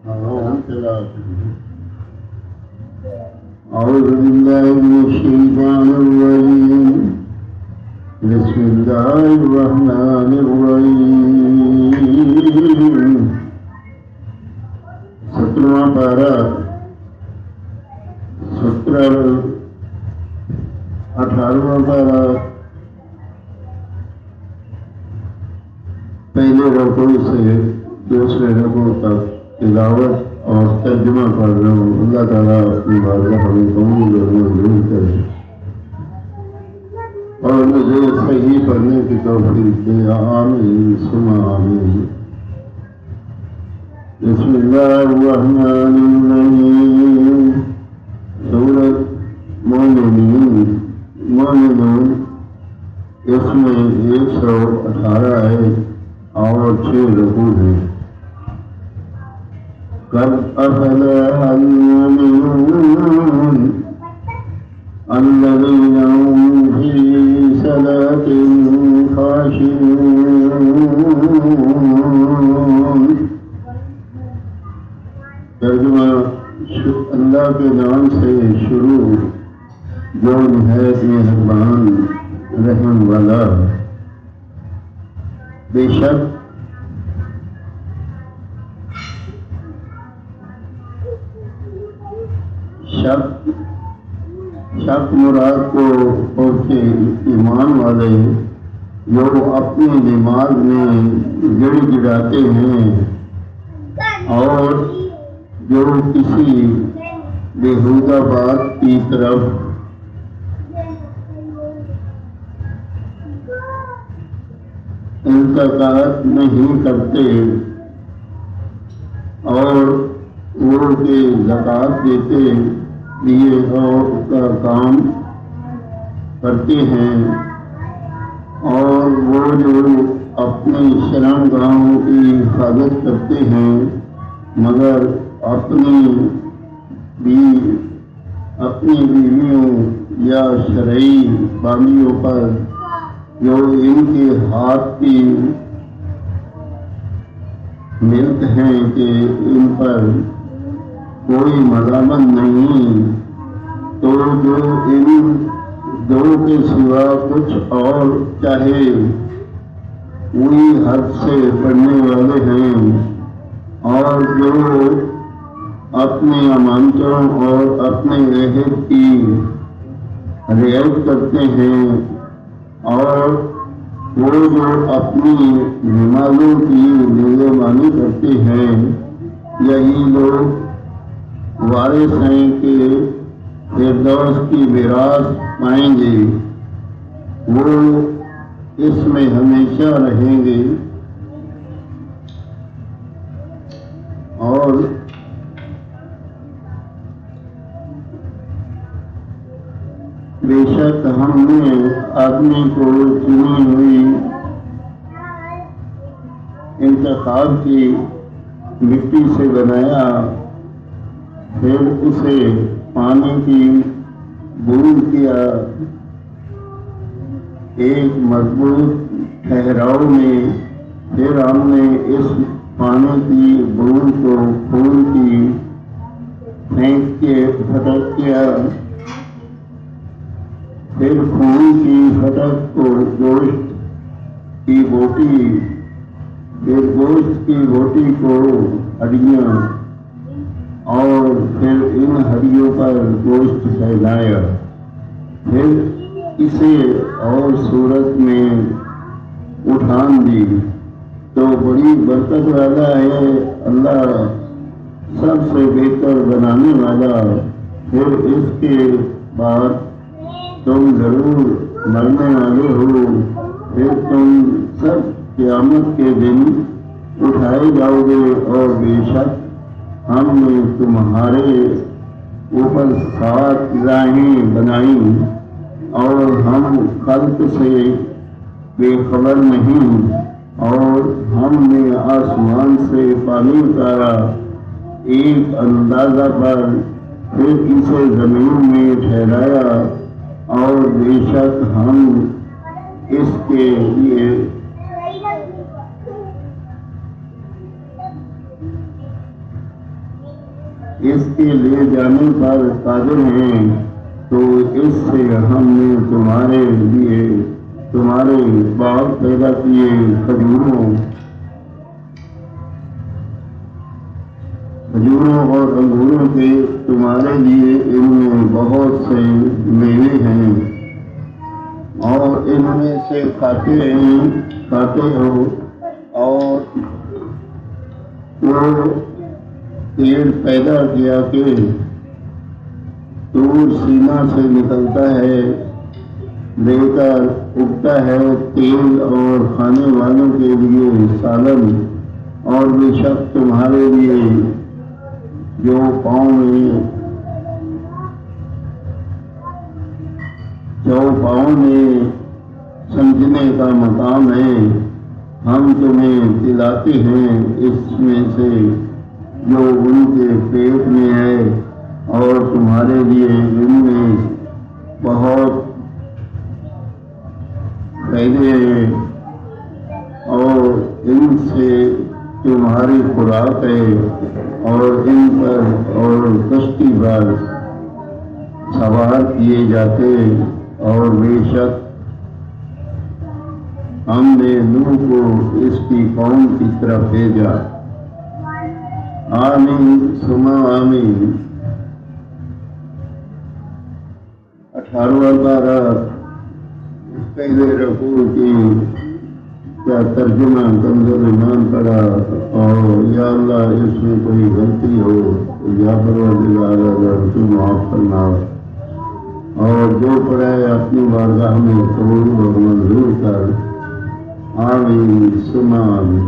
أعوذ بالله من الشيطان الرجيم بسم الله الرحمن الرحيم 17واں پارہ 18واں پارہ پہلے رکوع سے دوسرے رکوع تک تلاوت اور ترجمہ پڑھ رہا ہوں. اللہ تعالیٰ اپنی بارگاہ ہمیں قبول اور منظور کرے اور مجھے صحیح پڑھنے کی توفیق دے. آمین ثم آمین. بسم اللہ الرحمن الرحیم. سورۃ مومنون اس میں 118 آیت اور 6 رکوع ہیں. قد أفلح المؤمنون الذين هم في صلاتهم خاشعون. ترجمہ اللہ کے نام سے شروع جو نہایت مہربان رحم والا. بے شک شک مراد کو پہنچے ایمان والے جو اپنے دماغ میں گڑ گڑاتے ہیں اور جو کسی بےہودہ بات کی طرف انتقاد نہیں کرتے اور وہ کے زکوٰۃ دیتے لیے اور کا کام کرتے ہیں اور وہ جو اپنی شرمگاہوں کی حفاظت کرتے ہیں مگر اپنی بیویوں یا شرعی باندیوں پر جو ان کے ہاتھ کی ملک ہیں کہ ان پر کوئی ملامت نہیں تو جو ان دو کے سوا کچھ اور چاہے وہی حد سے پڑھنے والے ہیں اور جو اپنے امانتوں اور اپنے عہد کی رعایت کرتے ہیں اور وہ جو اپنی نمازوں کی نگہبانی کرتے ہیں یہی لوگ وارث ہیں کہ فردوس کی میراث پائیں گے. وہ اس میں ہمیشہ رہیں گے اور بے شک ہم نے آدمی کو چنی ہوئی انتخاب کی مٹی سے بنایا پھر اسے پانی کی بوند کیا ایک مضبوط ٹھہراؤ میں. پھر ہم نے اس پانی کی بوند کو خون کی پھینک کے پھٹک کیا. پھر خون کی پھٹک کو گوشت کی بوٹی پھر گوشت کی بوٹی کو ہڈیاں اور پھر ان ہڈیوں پر گوشت پھیلایا. پھر اسے اور صورت میں اٹھان دی تو بڑی برکت والا ہے اللہ سب سے بہتر بنانے والا. پھر اس کے بعد تم ضرور مرنے والے ہو. پھر تم سب قیامت کے دن اٹھائے جاؤ گے اور بے شک ہم نے تمہارے اوپر 7 راہیں بنائیں اور ہم خلق سے بے خبر نہیں اور ہم نے آسمان سے پانی اتارا ایک اندازہ پر پھر اسے زمین میں ٹھہرایا اور بے شک ہم اس کے لیے اس کے لے جانے پر قادر ہیں، تو اس سے ہم نے تمہارے لیے تمہارے باغ پیدا کیے، کھجوروں اور انگوروں کے، تمہارے لیے ان میں بہت سے میوے ہیں اور ان میں سے کھاتے ہو، اور وہ پیڑ پیدا کیا کہ طور سینا سے نکلتا ہے، لے کر اگتا ہے تیل اور کھانے والوں کے لیے سالن، اور بے شک تمہارے لیے جو پاؤں میں سمجھنے کا مقام ہے، ہم تمہیں دلاتے ہیں اس میں سے جو ان کے پیٹ میں ہے، اور تمہارے لیے ان میں بہت فائدے ہیں، اور ان سے تمہاری خوراک ہے، اور ان پر اور کشتی پر سوار کیے جاتے، اور بے شک ہم نے نوح کو اس کی قوم کی طرف بھیجا۔ آمین ثم آمین۔ 18واں پارہ پہلے رکوع کی کیا ترجمہ کمزور ایمان پڑا، اور یا اللہ اس میں کوئی غلطی ہو یا پروردگار اگر تو معاف کرنا، اور جو پڑھا ہے اپنی بارگاہ میں قبول اور منظور کر۔ آمین ثم آمین۔